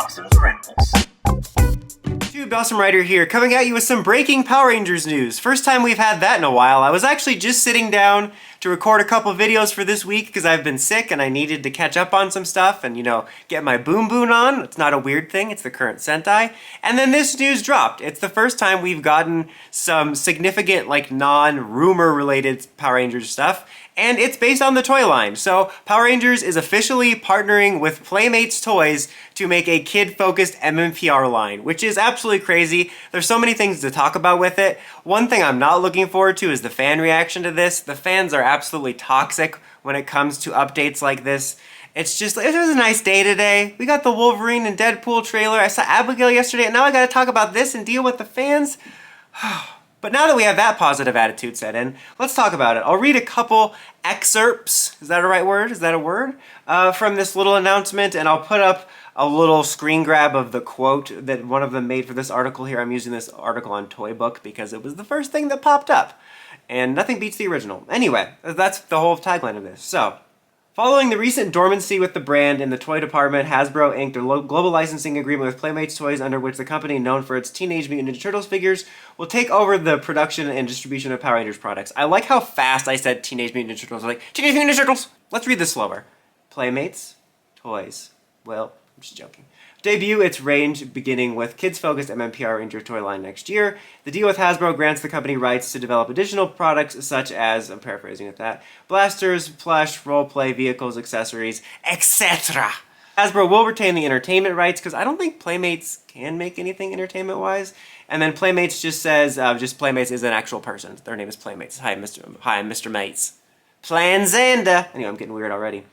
Awesome Sprinkles. Dude, Awesome Writer here, coming at you with some breaking Power Rangers news. First time we've had that in a while. I was actually just sitting down to record a couple videos for this week because I've been sick and I needed to catch up on some stuff and, you know, get my boom boon on. It's not a weird thing, it's the current Sentai. And then this news dropped. It's the first time we've gotten some significant, like, non-rumor related Power Rangers stuff. And it's based on the toy line. So Power Rangers is officially partnering with Playmates toys to make a kid-focused MMPR line, which is absolutely crazy. There's so many things to talk about with it. One thing I'm not looking forward to is the fan reaction to this. The fans are absolutely toxic when it comes to updates like this. It's just, it was a nice day today. We got the Wolverine and Deadpool trailer. I saw Abigail yesterday, and now I gotta talk about this and deal with the fans. But now that we have that positive attitude set in, let's talk about it. I'll read a couple excerpts, is that a right word? Is that a word? From this little announcement, and I'll put up a little screen grab of the quote that one of them made for this article here. I'm using this article on Toy Book because it was the first thing that popped up. And nothing beats the original. Anyway, that's the whole tagline of this. So, following the recent dormancy with the brand in the toy department, Hasbro inked a global licensing agreement with Playmates Toys under which the company, known for its Teenage Mutant Ninja Turtles figures, will take over the production and distribution of Power Rangers products. I like how fast I said Teenage Mutant Ninja Turtles. I'm like, Teenage Mutant Ninja Turtles! Let's read this slower. Playmates Toys. Well, I'm just joking. Debut its range beginning with kids-focused MMPR Ranger toy line next year. The deal with Hasbro grants the company rights to develop additional products such as, I'm paraphrasing at that, blasters, plush, role-play, vehicles, accessories, etc. Hasbro will retain the entertainment rights because I don't think Playmates can make anything entertainment-wise. And then Playmates just says, Playmates is an actual person. Their name is Playmates. Hi, I'm Mr. Mates. Planzanda. Anyway, I'm getting weird already.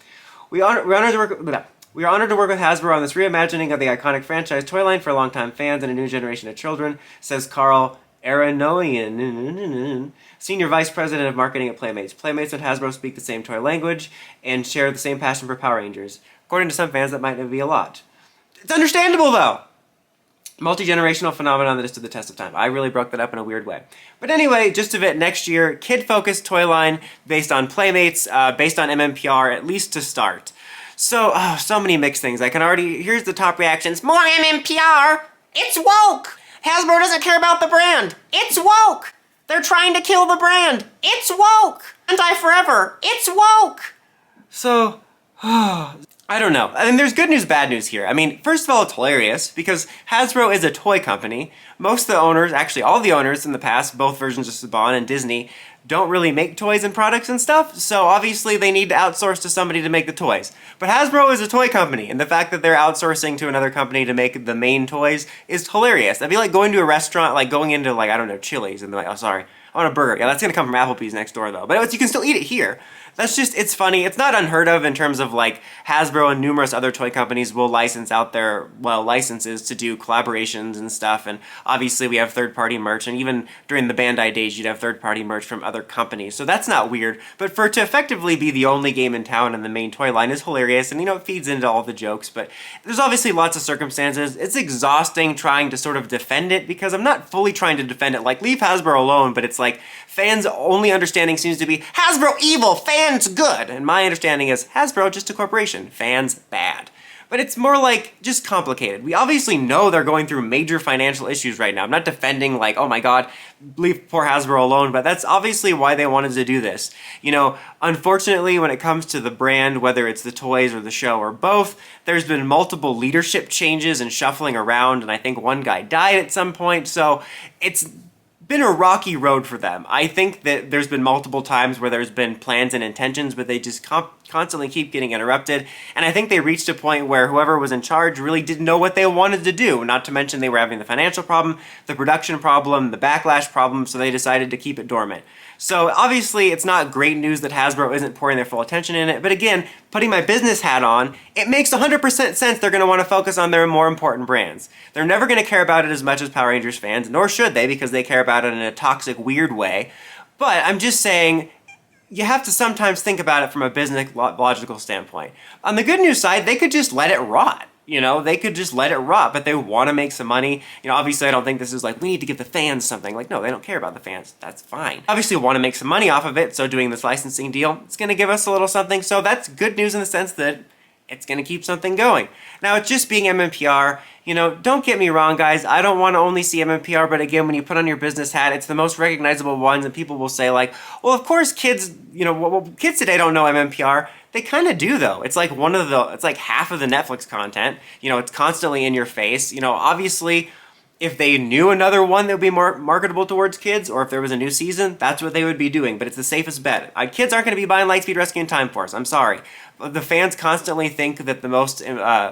We are honored to work with Hasbro on this reimagining of the iconic franchise toy line for longtime fans and a new generation of children, says Carl Aranoyan, Senior Vice President of Marketing at Playmates. Playmates and Hasbro speak the same toy language and share the same passion for Power Rangers. According to some fans, that might be a lot. It's understandable, though! Multi-generational phenomenon that has stood the test of time. I really broke that up in a weird way. But anyway, gist of it, next year, kid-focused toy line based on Playmates, based on MMPR, at least to start. So, so many mixed things. I can already, here's the top reactions. More MMPR! It's woke! Hasbro doesn't care about the brand! It's woke! They're trying to kill the brand! It's woke! Anti-forever! It's woke! So, I don't know. I mean, there's good news, bad news here. I mean, first of all, it's hilarious because Hasbro is a toy company. Most of the owners, actually all the owners in the past, both versions of Saban and Disney, don't really make toys and products and stuff, so obviously they need to outsource to somebody to make the toys. But Hasbro is a toy company, and the fact that they're outsourcing to another company to make the main toys is hilarious. That'd be like going to a restaurant, like going into, like, I don't know, Chili's, and they're like, oh, sorry, I want a burger. Yeah, that's gonna come from Applebee's next door, though. But you can still eat it here. That's just, it's funny. It's not unheard of in terms of, like, Hasbro and numerous other toy companies will license out their, well, licenses to do collaborations and stuff, and obviously we have third-party merch, and even during the Bandai days, you'd have third-party merch from other companies, so that's not weird. But for it to effectively be the only game in town and the main toy line is hilarious, and, you know, it feeds into all the jokes, but there's obviously lots of circumstances. It's exhausting trying to sort of defend it, because I'm not fully trying to defend it, like, leave Hasbro alone, but it's like, fans' only understanding seems to be, Hasbro evil, fans good! And my understanding is, Hasbro just a corporation, fans bad. But it's more like, just complicated. We obviously know they're going through major financial issues right now. I'm not defending like, oh my god, leave poor Hasbro alone, but that's obviously why they wanted to do this. You know, unfortunately, when it comes to the brand, whether it's the toys or the show or both, there's been multiple leadership changes and shuffling around, and I think one guy died at some point, so it's been a rocky road for them. I think that there's been multiple times where there's been plans and intentions, but they just constantly keep getting interrupted. And I think they reached a point where whoever was in charge really didn't know what they wanted to do. Not to mention they were having the financial problem, the production problem, the backlash problem, so they decided to keep it dormant. So obviously it's not great news that Hasbro isn't pouring their full attention in it, but again, putting my business hat on, it makes 100% sense they're going to want to focus on their more important brands. They're never going to care about it as much as Power Rangers fans, nor should they, because they care about it in a toxic, weird way. But I'm just saying, you have to sometimes think about it from a business logical standpoint. On the good news side, they could just let it rot. You know, they could just let it rot, but they want to make some money. You know, obviously I don't think this is like, we need to give the fans something. Like, no, they don't care about the fans. That's fine. Obviously want to make some money off of it, so doing this licensing deal, it's going to give us a little something. So that's good news in the sense that It's going to keep something going. Now, it's just being MMPR. You know, don't get me wrong, guys. I don't want to only see MMPR, but again, when you put on your business hat, it's the most recognizable ones, and people will say like, well, of course kids, you know, well, kids today don't know MMPR. They kind of do, though. It's like it's like half of the Netflix content. You know, it's constantly in your face. You know, obviously, if they knew another one that would be more marketable towards kids, or if there was a new season, that's what they would be doing, but it's the safest bet. Kids aren't going to be buying Lightspeed Rescue and Time Force. I'm sorry. The fans constantly think that the most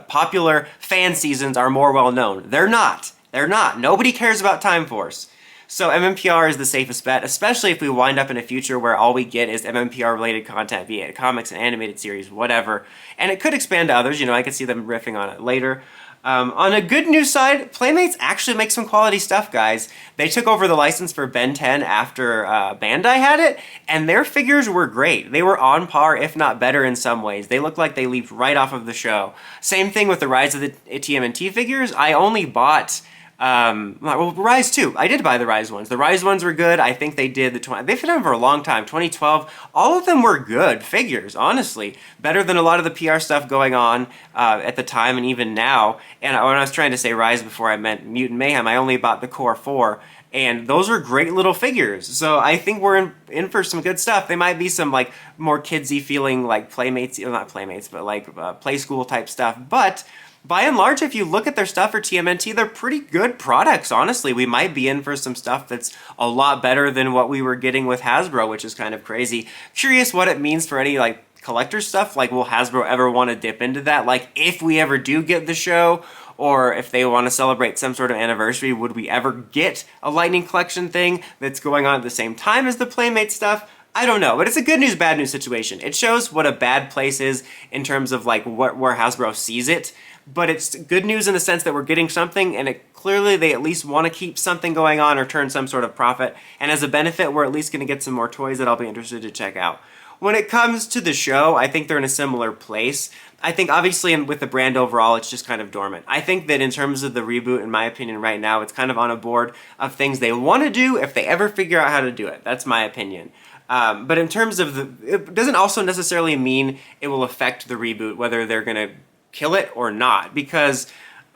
popular fan seasons are more well-known. They're not. They're not. Nobody cares about Time Force. So MMPR is the safest bet, especially if we wind up in a future where all we get is MMPR-related content, be it comics, an animated series, whatever. And it could expand to others. You know, I could see them riffing on it later. On a good news side, Playmates actually makes some quality stuff, guys. They took over the license for Ben 10 after Bandai had it, and their figures were great. They were on par, if not better in some ways. They looked like they leaped right off of the show. Same thing with the Rise of the TMNT figures. I only bought... well, Rise 2. I did buy the Rise ones. The Rise ones were good. I think they did they've been on for a long time. 2012. All of them were good figures, honestly. Better than a lot of the PR stuff going on at the time and even now. And when I was trying to say Rise before, I meant Mutant Mayhem. I only bought the Core 4. And those are great little figures. So I think we're in for some good stuff. They might be some like more kidsy feeling like Playmates, not Playmates, but like Play School type stuff. But by and large, if you look at their stuff for TMNT, they're pretty good products, honestly. We might be in for some stuff that's a lot better than what we were getting with Hasbro, which is kind of crazy. Curious what it means for any, like, collector stuff. Like, will Hasbro ever want to dip into that? Like, if we ever do get the show, or if they want to celebrate some sort of anniversary, would we ever get a Lightning Collection thing that's going on at the same time as the Playmate stuff? I don't know, but it's a good news, bad news situation. It shows what a bad place is in terms of, like, where Hasbro sees it. But it's good news in the sense that we're getting something, and clearly they at least want to keep something going on or turn some sort of profit. And as a benefit, we're at least going to get some more toys that I'll be interested to check out. When it comes to the show, I think they're in a similar place. I think obviously with the brand overall, it's just kind of dormant. I think that in terms of the reboot, in my opinion right now, it's kind of on a board of things they want to do if they ever figure out how to do it. That's my opinion. But in terms of it doesn't also necessarily mean it will affect the reboot, whether they're going to kill it or not, because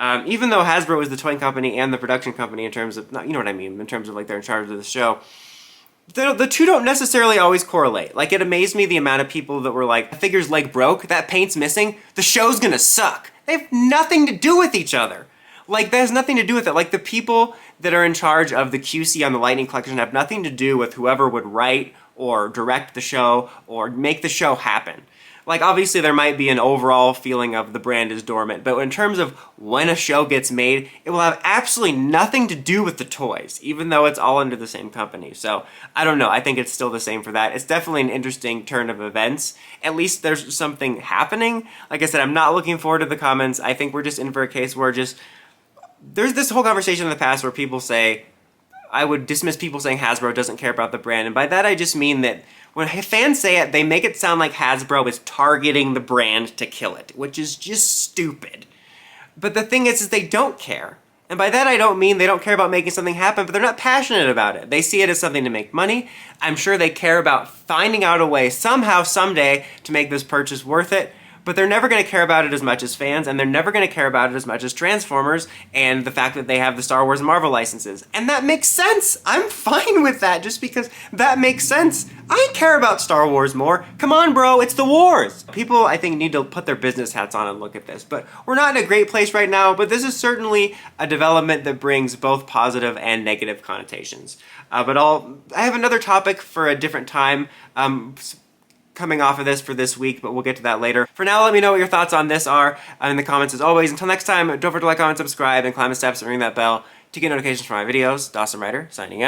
even though Hasbro is the toy company and the production company in terms of, you know what I mean, in terms of like they're in charge of the show, the two don't necessarily always correlate. Like, it amazed me the amount of people that were like, the figure's leg broke, that paint's missing, the show's gonna suck. They have nothing to do with each other. Like, that has nothing to do with it. Like, the people that are in charge of the QC on the Lightning Collection have nothing to do with whoever would write or direct the show or make the show happen. Like, obviously there might be an overall feeling of the brand is dormant, but in terms of when a show gets made, it will have absolutely nothing to do with the toys, even though it's all under the same company. So, I don't know, I think it's still the same for that. It's definitely an interesting turn of events. At least there's something happening. Like I said, I'm not looking forward to the comments. I think we're just in for a case where there's this whole conversation in the past where people say, I would dismiss people saying Hasbro doesn't care about the brand, and by that I just mean that when fans say it, they make it sound like Hasbro is targeting the brand to kill it, which is just stupid. But the thing is they don't care. And by that I don't mean they don't care about making something happen, but they're not passionate about it. They see it as something to make money. I'm sure they care about finding out a way somehow, someday, to make this purchase worth it. But they're never going to care about it as much as fans, and they're never going to care about it as much as Transformers and the fact that they have the Star Wars and Marvel licenses. And that makes sense! I'm fine with that, just because that makes sense. I care about Star Wars more. Come on, bro, it's the wars! People, I think, need to put their business hats on and look at this. But we're not in a great place right now, but this is certainly a development that brings both positive and negative connotations. I have another topic for a different time. Coming off of this for this week, but we'll get to that later. For now, let me know what your thoughts on this are in the comments as always. Until next time, don't forget to like, comment, subscribe, and climb the steps and ring that bell to get notifications for my videos. Dawson Ryder, signing out.